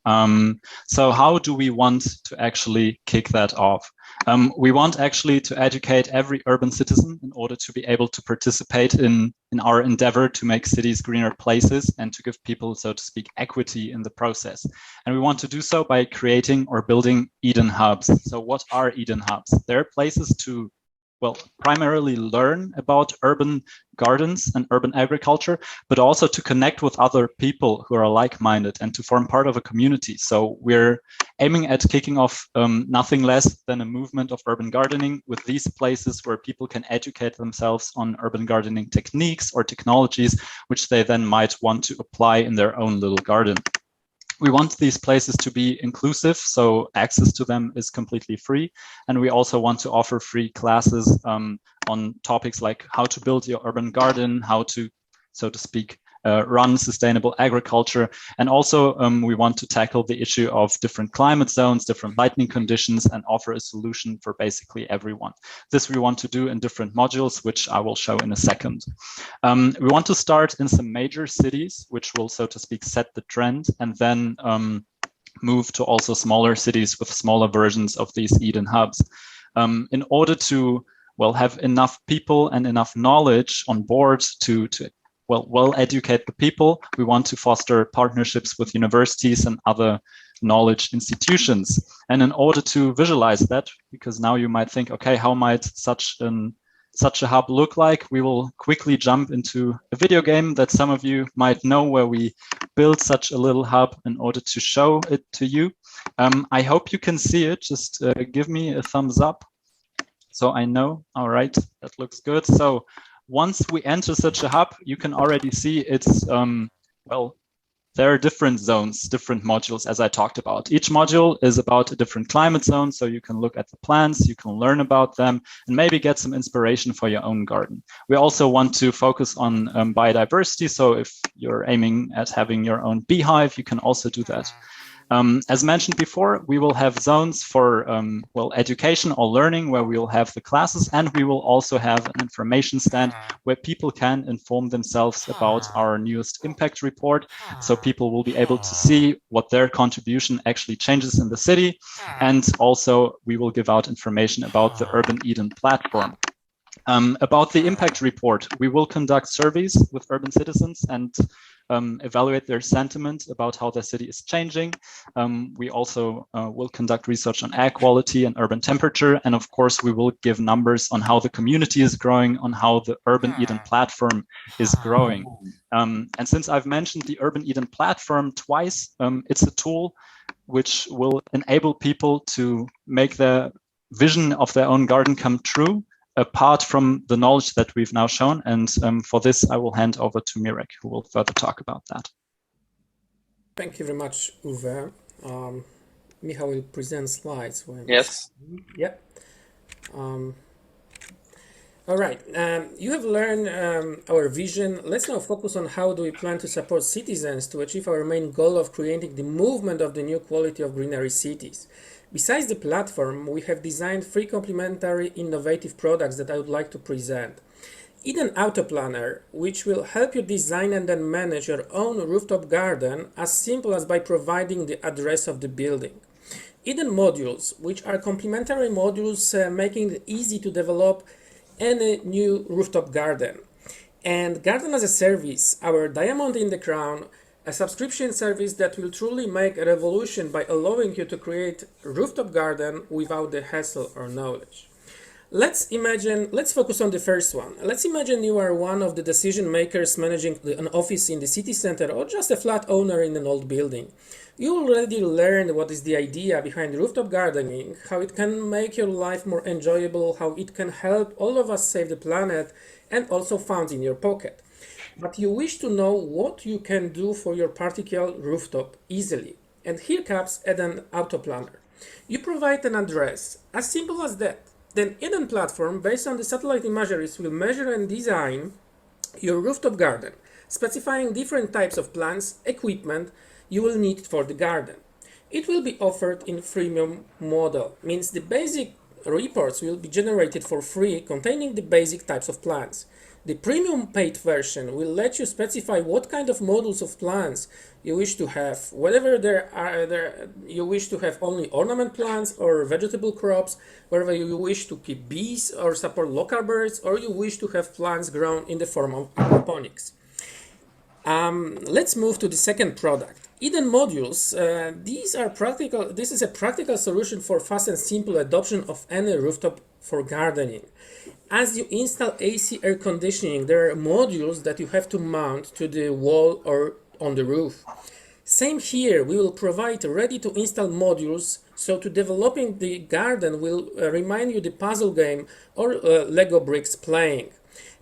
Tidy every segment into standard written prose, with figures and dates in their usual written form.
So how do we want to actually kick that off? We want actually to educate every urban citizen in order to be able to participate in our endeavor to make cities greener places and to give people, so to speak, equity in the process. And we want to do so by creating or building Eden hubs. So what are Eden hubs? They're places to, well, primarily learn about urban gardens and urban agriculture, but also to connect with other people who are like-minded and to form part of a community. So we're aiming at kicking off nothing less than a movement of urban gardening with these places where people can educate themselves on urban gardening techniques or technologies, which they then might want to apply in their own little garden. We want these places to be inclusive, so access to them is completely free. And we also want to offer free classes on topics like how to build your urban garden, how to, so to speak, run sustainable agriculture. And also we want to tackle the issue of different climate zones, different lighting conditions, and offer a solution for basically everyone. This we want to do in different modules, which I will show in a second. We want to start in some major cities, which will, so to speak, set the trend, and then move to also smaller cities with smaller versions of these Eden hubs. In order to, well, have enough people and enough knowledge on board to well educate the people, we want to foster partnerships with universities and other knowledge institutions. And in order to visualize that, because now you might think, okay, how might such a hub look like? We will quickly jump into a video game that some of you might know, where we build such a little hub in order to show it to you. I hope you can see it. Just give me a thumbs up so I know. All right, that looks good. So once we enter such a hub, you can already see it's, well, there are different zones, different modules, as I talked about. Each module is about a different climate zone, so you can look at the plants, you can learn about them, and maybe get some inspiration for your own garden. We also want to focus on biodiversity, so if you're aiming at having your own beehive, you can also do that. As mentioned before, we will have zones for well, education or learning, where we will have the classes, and we will also have an information stand where people can inform themselves about our newest impact report. So people will be able to see what their contribution actually changes in the city. And also we will give out information about the Urban Eden platform. About the impact report, we will conduct surveys with urban citizens and evaluate their sentiment about how their city is changing. We also will conduct research on air quality and urban temperature. And of course, we will give numbers on how the community is growing, on how the Urban Eden platform is growing. And since I've mentioned the Urban Eden platform twice, it's a tool which will enable people to make their vision of their own garden come true, apart from the knowledge that we've now shown. And for this, I will hand over to Mirek, who will further talk about that. Thank you very much, Uwe. Michał will present slides. Yes. Yeah. All right. You have learned our vision. Let's now focus on how do we plan to support citizens to achieve our main goal of creating the movement of the new quality of greenery cities. Besides the platform, we have designed 3 complementary innovative products that I would like to present. Eden Auto Planner, which will help you design and then manage your own rooftop garden as simple as by providing the address of the building. Eden Modules, which are complementary modules making it easy to develop any new rooftop garden. And Garden as a Service, our diamond in the crown, a subscription service that will truly make a revolution by allowing you to create a rooftop garden without the hassle or knowledge. Let's focus on the first one. Let's imagine you are one of the decision makers managing an office in the city center, or just a flat owner in an old building. You already learned what is the idea behind rooftop gardening, how it can make your life more enjoyable, how it can help all of us save the planet, and also funds in your pocket. But you wish to know what you can do for your particular rooftop easily. And here comes Eden Auto Planner. You provide an address, as simple as that. Then Eden platform, based on the satellite imageries, will measure and design your rooftop garden, specifying different types of plants, equipment you will need for the garden. It will be offered in freemium model, means the basic reports will be generated for free, containing the basic types of plants. The premium paid version will let you specify what kind of modules of plants you wish to have, whether you wish to have only ornament plants or vegetable crops, whether you wish to keep bees or support local birds, or you wish to have plants grown in the form of aquaponics. Let's move to the second product. Eden modules. This is a practical solution for fast and simple adoption of any rooftop for gardening. As you install AC air conditioning, there are modules that you have to mount to the wall or on the roof. Same here, we will provide ready to install modules, so to developing the garden will remind you the puzzle game or Lego bricks playing.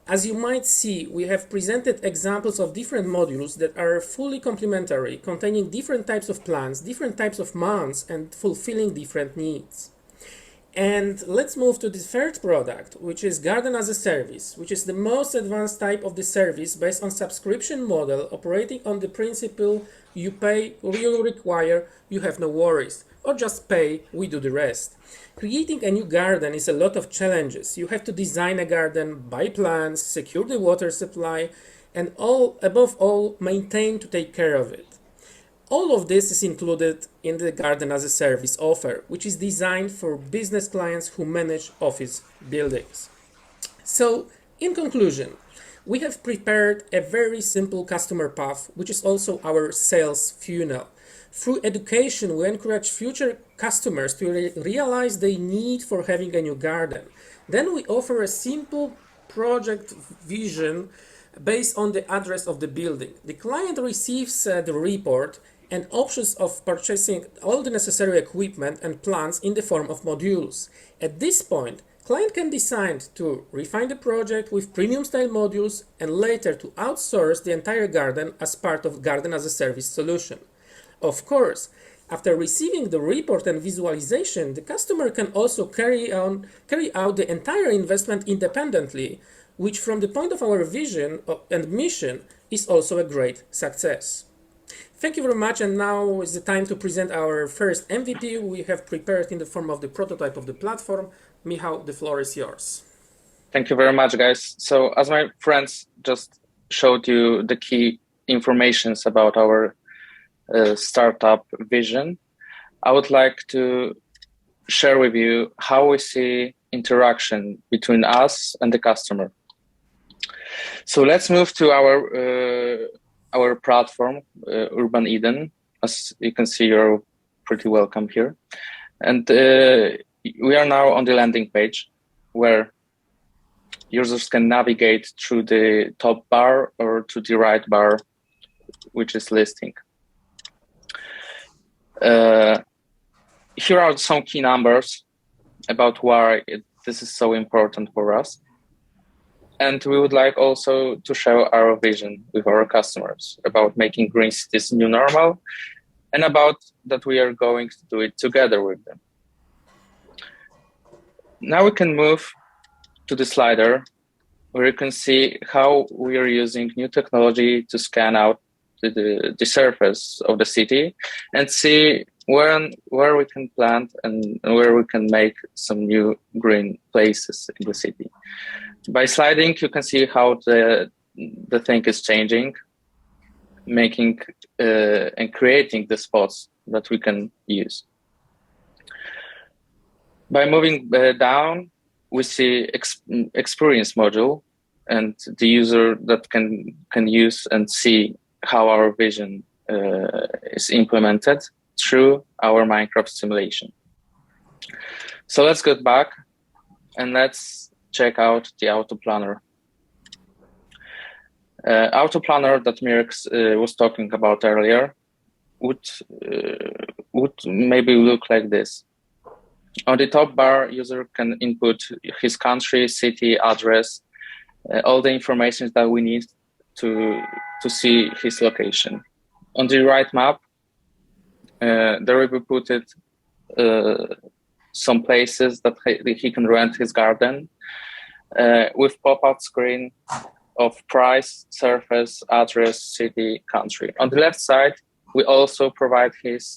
As you might see, we have presented examples of different modules that are fully complementary, containing different types of plants, different types of mounts, and fulfilling different needs. And let's move to the third product, which is Garden as a Service, which is the most advanced type of the service based on subscription model operating on the principle you pay, you require, you have no worries, or just pay, we do the rest. Creating a new garden is a lot of challenges. You have to design a garden, buy plants, secure the water supply, and above all, maintain to take care of it. All of this is included in the Garden as a Service offer, which is designed for business clients who manage office buildings. So, in conclusion, we have prepared a very simple customer path, which is also our sales funnel. Through education, we encourage future customers to realize their need for having a new garden. Then we offer a simple project vision based on the address of the building. The client receives the report and options of purchasing all the necessary equipment and plants in the form of modules. At this point, client can decide to refine the project with premium style modules and later to outsource the entire garden as part of Garden as a Service solution. Of course, after receiving the report and visualization, the customer can also carry out the entire investment independently, which from the point of our vision and mission is also a great success. Thank you very much, and now is the time to present our first MVP we have prepared in the form of the prototype of the platform. Michał, the floor is yours. Thank you very much, guys. So as my friends just showed you the key informations about our startup vision, I would like to share with you how we see interaction between us and the customer. So let's move to our platform, Urban Eden. As you can see, you're pretty welcome here. And we are now on the landing page where users can navigate through the top bar or to the right bar, which is listing. Here are some key numbers about why this is so important for us. And we would like also to share our vision with our customers about making green cities new normal, and about that we are going to do it together with them. Now we can move to the slider where you can see how we are using new technology to scan out the surface of the city and see where we can plant and where we can make some new green places in the city. By sliding, you can see how the thing is changing, making and creating the spots that we can use. By moving down, we see experience module and the user that can use and see how our vision is implemented through our Minecraft simulation. So let's get back and let's check out the auto planner. Auto planner that Mirek was talking about earlier would maybe look like this. On the top bar, user can input his country, city, address, all the information that we need to see his location. On the right map, there will be put some places that he can rent his garden with pop-up screen of price, surface, address, city, country. On the left side, we also provide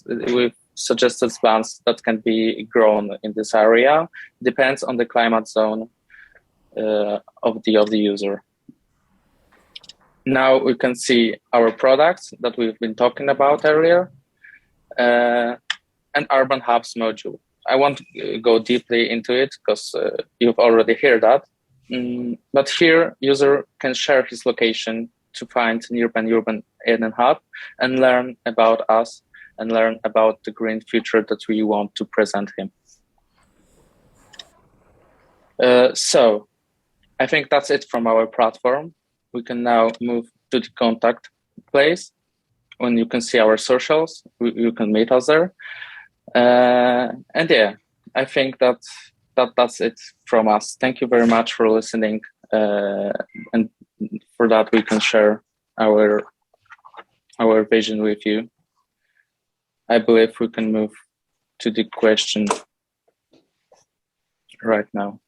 with suggested plants that can be grown in this area. Depends on the climate zone of the user. now we can see our products that we've been talking about earlier, and Urban Hubs module. I won't go deeply into it because you've already heard that. But here, user can share his location to find nearby urban Eden hub and learn about us and learn about the green future that we want to present him. So I think that's it from our platform. We can now move to the contact place when you can see our socials. You can meet us there. And yeah, I think that's it from us. Thank you very much for listening. And for that, we can share our vision with you. I believe we can move to the question right now.